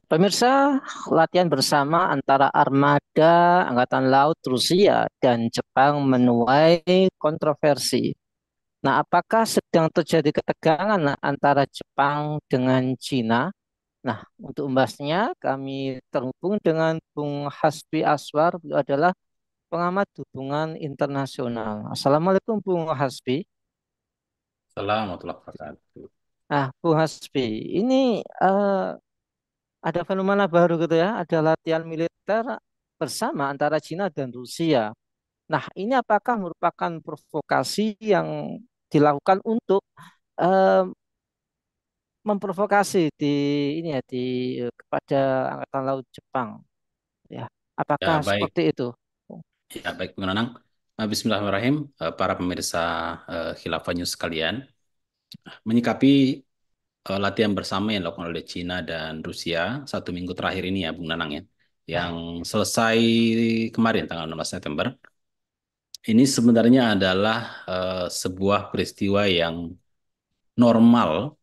Pemirsa, latihan bersama antara armada Angkatan Laut Rusia dan Jepang menuai kontroversi. Nah, apakah sedang terjadi ketegangan antara Jepang dengan Cina? Nah, untuk membahasnya, kami terhubung dengan Bung Hasbi Aswar, beliau adalah pengamat hubungan internasional. Assalamualaikum, Bung Hasbi. Assalamualaikum warahmatullahi wabarakatuh. Nah, Bung Hasbi, ini ada fenomena baru gitu ya, ada latihan militer bersama antara Cina dan Rusia. Nah, ini apakah merupakan provokasi yang dilakukan untuk eh, memprovokasi di ini ya di kepada Angkatan Laut Jepang ya. Apakah Ya baik, seperti itu? baik Bung Nanang. Bismillahirrahmanirrahim. Para pemirsa Khilafah News sekalian, menyikapi latihan bersama yang dilakukan oleh Cina dan Rusia 1 minggu terakhir ini ya Bung Nanang ya, yang selesai kemarin tanggal 16 September. Ini sebenarnya adalah sebuah peristiwa yang normal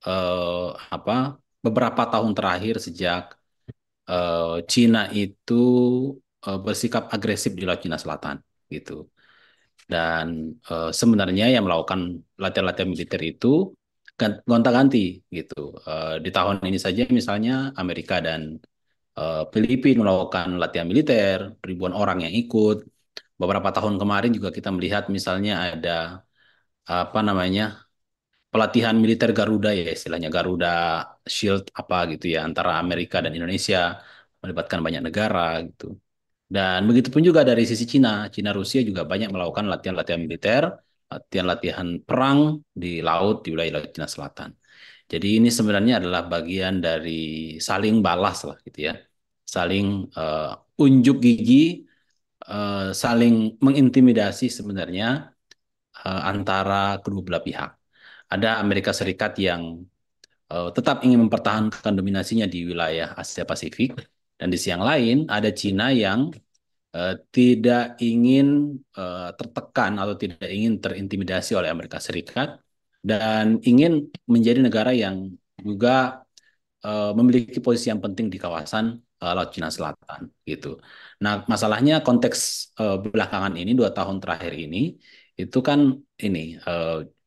eh, apa beberapa tahun terakhir sejak Cina itu bersikap agresif di Laut Cina Selatan gitu. Dan sebenarnya yang melakukan latihan-latihan militer itu gonta-ganti gitu. Di tahun ini saja misalnya Amerika dan Filipina melakukan latihan militer, ribuan orang yang ikut. Beberapa tahun kemarin juga kita melihat misalnya ada apa namanya pelatihan militer Garuda ya istilahnya Garuda Shield apa gitu ya antara Amerika dan Indonesia melibatkan banyak negara gitu. Dan begitu pun juga dari sisi Cina, Cina Rusia juga banyak melakukan latihan-latihan militer, latihan-latihan perang di laut di wilayah Laut Cina Selatan. Jadi ini sebenarnya adalah bagian dari saling balas lah gitu ya, saling unjuk gigi, saling mengintimidasi sebenarnya antara kedua belah pihak. Ada Amerika Serikat yang tetap ingin mempertahankan dominasinya di wilayah Asia Pasifik, dan di sisi yang lain ada Cina yang tidak ingin tertekan atau tidak ingin terintimidasi oleh Amerika Serikat dan ingin menjadi negara yang juga memiliki posisi yang penting di kawasan Laut Cina Selatan gitu. Nah, masalahnya konteks belakangan ini 2 tahun terakhir ini itu kan ini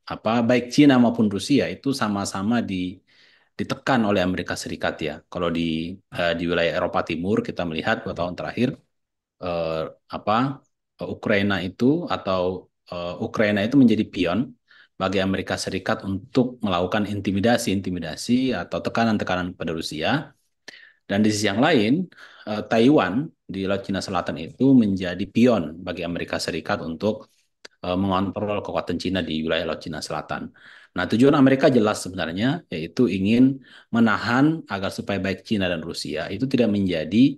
apa baik Cina maupun Rusia itu sama-sama ditekan oleh Amerika Serikat ya. Kalau di wilayah Eropa Timur kita melihat 2 tahun terakhir eh, apa Ukraina itu atau Ukraina itu menjadi pion bagi Amerika Serikat untuk melakukan intimidasi-intimidasi atau tekanan-tekanan pada Rusia. Dan di sisi yang lain, Taiwan di Laut Cina Selatan itu menjadi pion bagi Amerika Serikat untuk mengontrol kekuatan Cina di wilayah Laut Cina Selatan. Nah, tujuan Amerika jelas sebenarnya, yaitu ingin menahan agar supaya baik Cina dan Rusia itu tidak menjadi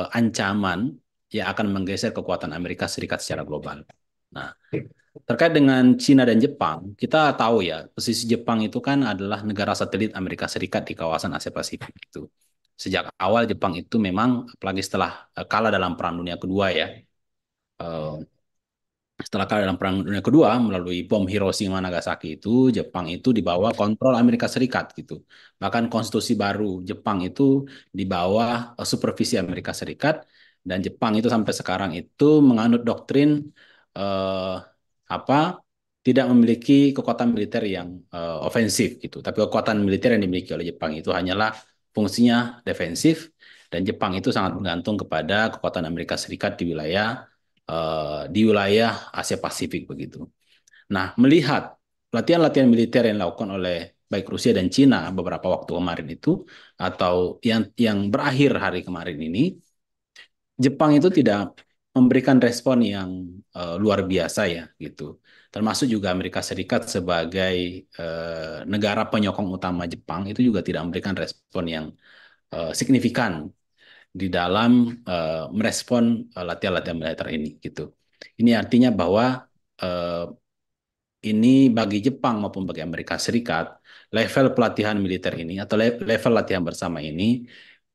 ancaman yang akan menggeser kekuatan Amerika Serikat secara global. Nah, terkait dengan Cina dan Jepang, kita tahu ya, posisi Jepang itu kan adalah negara satelit Amerika Serikat di kawasan Asia Pasifik itu. Sejak awal Jepang itu memang, apalagi setelah kalah dalam Perang Dunia Kedua ya, eh, setelah kalah dalam Perang Dunia Kedua melalui bom Hiroshima Nagasaki itu, Jepang itu di bawah kontrol Amerika Serikat gitu. Bahkan konstitusi baru Jepang itu di bawah supervisi Amerika Serikat, dan Jepang itu sampai sekarang itu menganut doktrin eh, apa tidak memiliki kekuatan militer yang ofensif gitu. Tapi kekuatan militer yang dimiliki oleh Jepang itu hanyalah fungsinya defensif, dan Jepang itu sangat bergantung kepada kekuatan Amerika Serikat di wilayah Asia Pasifik begitu. Nah, melihat latihan-latihan militer yang dilakukan oleh baik Rusia dan Cina beberapa waktu kemarin itu, atau yang berakhir hari kemarin ini, Jepang itu tidak memberikan respon yang luar biasa ya gitu. Termasuk juga Amerika Serikat sebagai negara penyokong utama Jepang itu juga tidak memberikan respon yang signifikan di dalam merespon latihan-latihan militer ini gitu. Ini artinya bahwa eh, ini bagi Jepang maupun bagi Amerika Serikat, level pelatihan militer ini atau level latihan bersama ini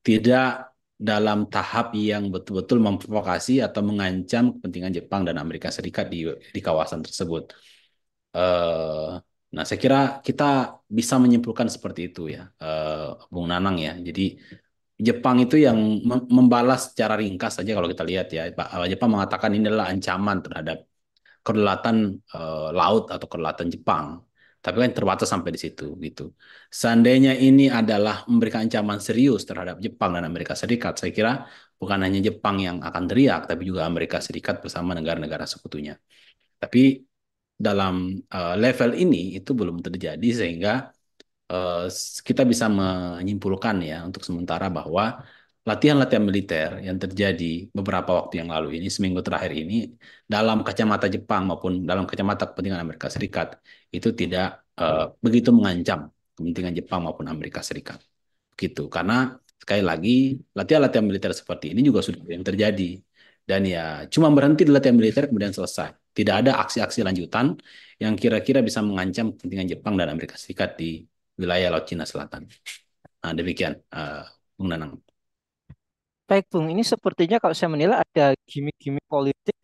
tidak dalam tahap yang betul-betul memprovokasi atau mengancam kepentingan Jepang dan Amerika Serikat di kawasan tersebut. Eh, Nah, saya kira kita bisa menyimpulkan seperti itu ya, Bung Nanang ya. Jadi Jepang itu yang membalas secara ringkas saja kalau kita lihat ya. Jepang mengatakan ini adalah ancaman terhadap kedaulatan laut atau kedaulatan Jepang. Tapi kan terbatas sampai di situ gitu. Seandainya ini adalah memberikan ancaman serius terhadap Jepang dan Amerika Serikat, saya kira bukan hanya Jepang yang akan teriak, tapi juga Amerika Serikat bersama negara-negara sekutunya. Tapi dalam level ini itu belum terjadi sehingga kita bisa menyimpulkan ya untuk sementara bahwa latihan-latihan militer yang terjadi beberapa waktu yang lalu ini, seminggu terakhir ini, dalam kacamata Jepang maupun dalam kacamata kepentingan Amerika Serikat, itu tidak begitu mengancam kepentingan Jepang maupun Amerika Serikat. Gitu. Karena sekali lagi, latihan-latihan militer seperti ini juga sudah yang terjadi. Dan ya, cuma berhenti di latihan militer kemudian selesai. Tidak ada aksi-aksi lanjutan yang kira-kira bisa mengancam kepentingan Jepang dan Amerika Serikat di wilayah Laut Cina Selatan. Nah, demikian, Bung Nanang. Baik, Bung, ini sepertinya kalau saya menilai ada gimmick-gimmick politik,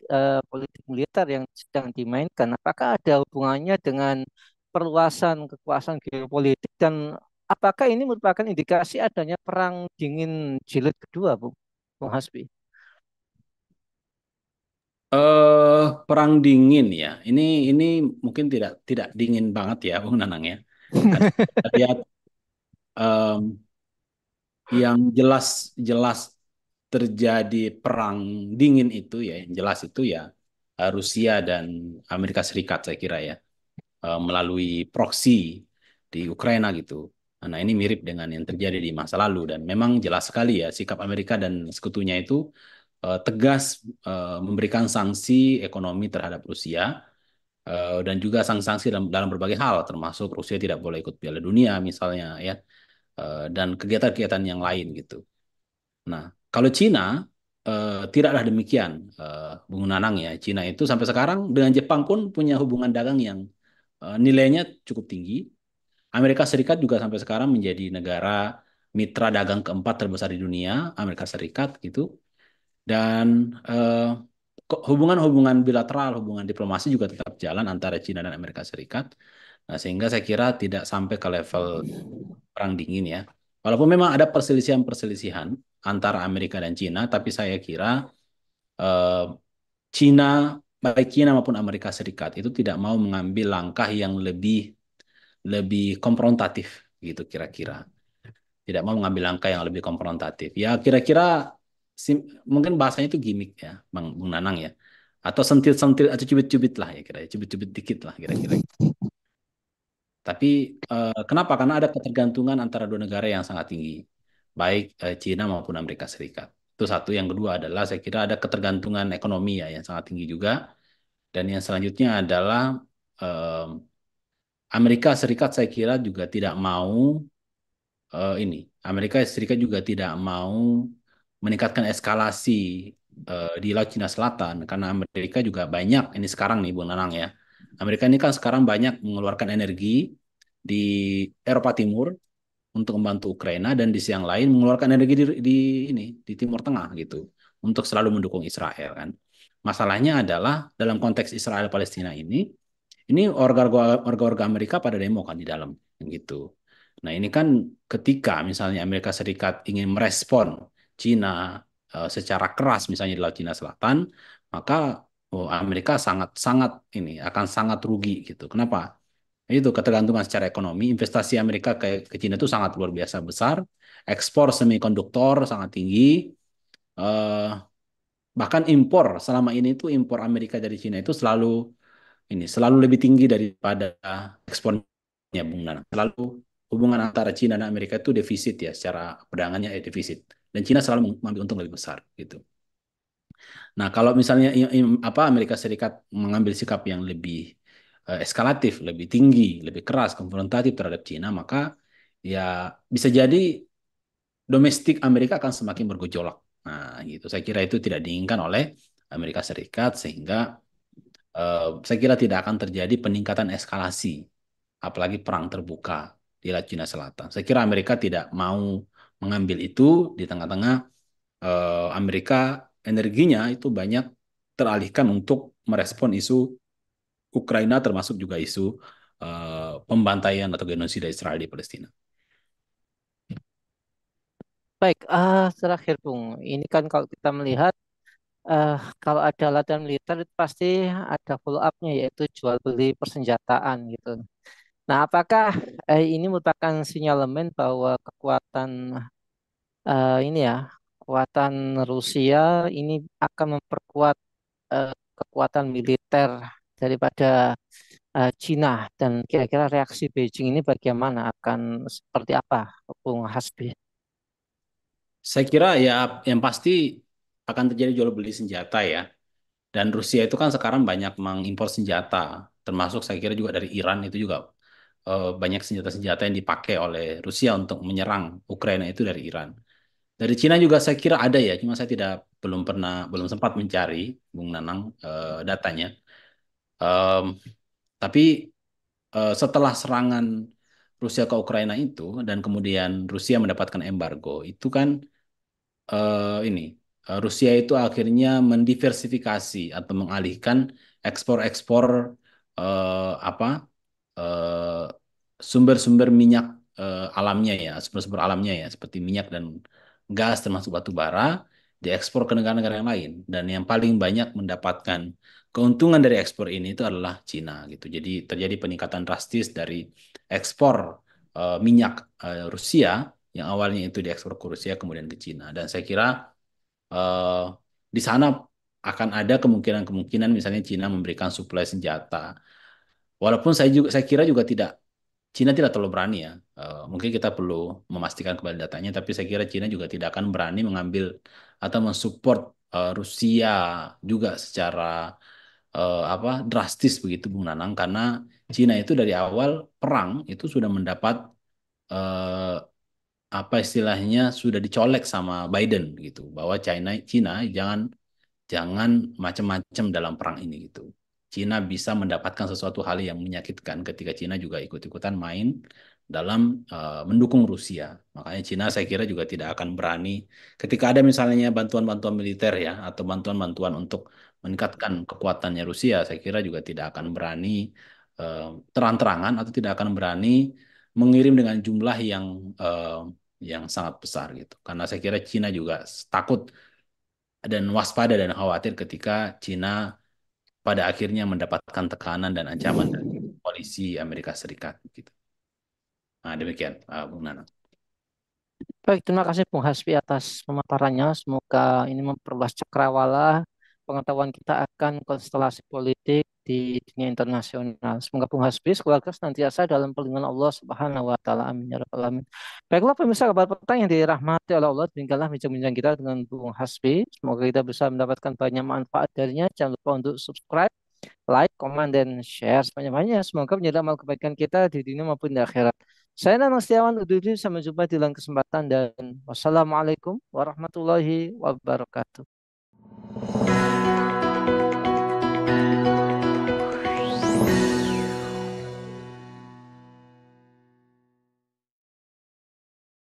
politik militer yang sedang dimainkan. Apakah ada hubungannya dengan perluasan kekuasaan geopolitik dan apakah ini merupakan indikasi adanya perang dingin jilid kedua, Bung Hasbi? Perang dingin ya. Ini mungkin tidak tidak dingin banget ya, Bung Nanang ya. Karena kita lihat em, yang jelas-jelas terjadi perang dingin itu ya, yang jelas itu ya Rusia dan Amerika Serikat saya kira ya, melalui proksi di Ukraina gitu. Nah, ini mirip dengan yang terjadi di masa lalu dan memang jelas sekali ya sikap Amerika dan sekutunya itu tegas memberikan sanksi ekonomi terhadap Rusia dan juga sanksi-sanksi dalam berbagai hal termasuk Rusia tidak boleh ikut Piala Dunia misalnya ya, dan kegiatan-kegiatan yang lain gitu. Nah, kalau Cina tidaklah demikian, Bung Nanang ya. Cina itu sampai sekarang dengan Jepang pun punya hubungan dagang yang nilainya cukup tinggi. Amerika Serikat juga sampai sekarang menjadi negara mitra dagang keempat terbesar di dunia, Amerika Serikat gitu. Dan hubungan-hubungan bilateral, hubungan diplomasi juga tetap jalan antara Cina dan Amerika Serikat. Nah, sehingga saya kira tidak sampai ke level perang dingin ya. Walaupun memang ada perselisihan-perselisihan antara Amerika dan Cina, tapi saya kira eh, Cina, baik Cina maupun Amerika Serikat itu tidak mau mengambil langkah yang lebih lebih konfrontatif gitu kira-kira. Tidak mau mengambil langkah yang lebih konfrontatif. Ya kira-kira mungkin bahasanya itu gimmick ya, Bung Nanang ya. Atau sentil-sentil atau cubit-cubit lah ya kira-kira, cubit-cubit dikit lah kira-kira. Tapi kenapa? Karena ada ketergantungan antara dua negara yang sangat tinggi, baik Cina maupun Amerika Serikat. Itu satu. Yang kedua adalah saya kira ada ketergantungan ekonomi ya yang sangat tinggi juga. Dan yang selanjutnya adalah eh, Amerika Serikat saya kira juga tidak mau ini. Amerika Serikat juga tidak mau meningkatkan eskalasi di Laut Cina Selatan karena Amerika juga banyak ini sekarang nih Bung Nanang ya. Amerika ini kan sekarang banyak mengeluarkan energi di Eropa Timur untuk membantu Ukraina dan di siang lain mengeluarkan energi di ini di Timur Tengah gitu untuk selalu mendukung Israel kan. Masalahnya adalah dalam konteks Israel Palestina ini warga-warga Amerika pada demo kan di dalam gitu. Nah, ini kan ketika misalnya Amerika Serikat ingin merespon Cina secara keras misalnya di Laut Cina Selatan, maka Amerika sangat-sangat ini akan sangat rugi gitu. Kenapa? Itu ketergantungan secara ekonomi, investasi Amerika ke Cina itu sangat luar biasa besar, ekspor semikonduktor sangat tinggi, eh, bahkan impor selama ini itu impor Amerika dari Cina itu selalu lebih tinggi daripada ekspornya Bung Nana. Selalu hubungan antara Cina dan Amerika itu defisit ya, secara perdagangannya defisit. Dan Cina selalu mengambil untung lebih besar gitu. Nah, kalau misalnya apa Amerika Serikat mengambil sikap yang lebih eskalatif, lebih tinggi, lebih keras, konfrontatif terhadap Cina, maka ya bisa jadi domestik Amerika akan semakin bergejolak. Nah, gitu. Saya kira itu tidak diinginkan oleh Amerika Serikat sehingga saya kira tidak akan terjadi peningkatan eskalasi, apalagi perang terbuka di Laut Cina Selatan. Saya kira Amerika tidak mau mengambil itu di tengah-tengah Amerika energinya itu banyak teralihkan untuk merespon isu Ukraina termasuk juga isu pembantaian atau genosida Israel di Palestina. Baik, terakhir Bung, ini kan kalau kita melihat eh, kalau ada latihan militer itu pasti ada follow up-nya yaitu jual beli persenjataan gitu. Nah, apakah ini merupakan sinyalemen bahwa kekuatan ini ya, kekuatan Rusia ini akan memperkuat kekuatan militer daripada Cina dan kira-kira reaksi Beijing ini bagaimana akan seperti apa, Bung Hasbi? Saya kira ya yang pasti akan terjadi jual beli senjata ya. Dan Rusia itu kan sekarang banyak mengimpor senjata, termasuk saya kira juga dari Iran itu juga banyak senjata-senjata yang dipakai oleh Rusia untuk menyerang Ukraina itu dari Iran. Dari Cina juga saya kira ada ya, cuma saya belum sempat mencari Bung Nanang datanya. Em, tapi setelah serangan Rusia ke Ukraina itu dan kemudian Rusia mendapatkan embargo, itu kan ini Rusia itu akhirnya mendiversifikasi atau mengalihkan ekspor-ekspor apa eh, sumber-sumber minyak alamnya ya, sumber-sumber alamnya ya, seperti minyak dan gas termasuk batu bara diekspor ke negara-negara yang lain. Dan yang paling banyak mendapatkan keuntungan dari ekspor ini itu adalah Cina gitu. Jadi terjadi peningkatan drastis dari ekspor minyak Rusia yang awalnya itu diekspor ke Rusia kemudian ke Cina. Dan saya kira eh, di sana akan ada kemungkinan-kemungkinan misalnya Cina memberikan suplai senjata. Walaupun saya kira juga Cina tidak terlalu berani ya. Mungkin kita perlu memastikan kembali datanya, tapi saya kira Cina juga tidak akan berani mengambil atau mensupport Rusia juga secara apa drastis begitu Bung Nanang karena Cina itu dari awal perang itu sudah mendapat eh, apa istilahnya sudah dicolek sama Biden gitu bahwa Cina jangan jangan macam-macam dalam perang ini gitu. Cina bisa mendapatkan sesuatu hal yang menyakitkan ketika Cina juga ikut-ikutan main dalam mendukung Rusia. Makanya Cina saya kira juga tidak akan berani ketika ada misalnya bantuan-bantuan militer ya atau bantuan-bantuan untuk meningkatkan kekuatannya Rusia, saya kira juga tidak akan berani eh, terang-terangan atau tidak akan berani mengirim dengan jumlah eh, yang sangat besar gitu. Karena saya kira Cina juga takut dan waspada dan khawatir ketika Cina pada akhirnya mendapatkan tekanan dan ancaman dari koalisi Amerika Serikat gitu. Nah, demikian Bung Nana. Baik, terima kasih Bung Hasbi atas pemaparannya. Semoga ini memperluas cakrawala pengetahuan kita akan konstelasi politik di dunia internasional. Semoga Bung Hasbi keluarga senantiasa dalam perlindungan Allah Subhanahu wa taala. Amin ya rabbal alamin. Baiklah pemirsa kabar petang yang dirahmati oleh Allah, demikianlah bincang-bincang kita dengan Bung Hasbi. Semoga kita bisa mendapatkan banyak manfaat darinya. Jangan lupa untuk subscribe, like, comment, dan share sebanyak-banyaknya. Semoga menjadi amal kebaikan kita di dunia maupun di akhirat. Saya Nanang Setiawan undur diri, sampai jumpa di lain kesempatan dan wassalamualaikum warahmatullahi wabarakatuh.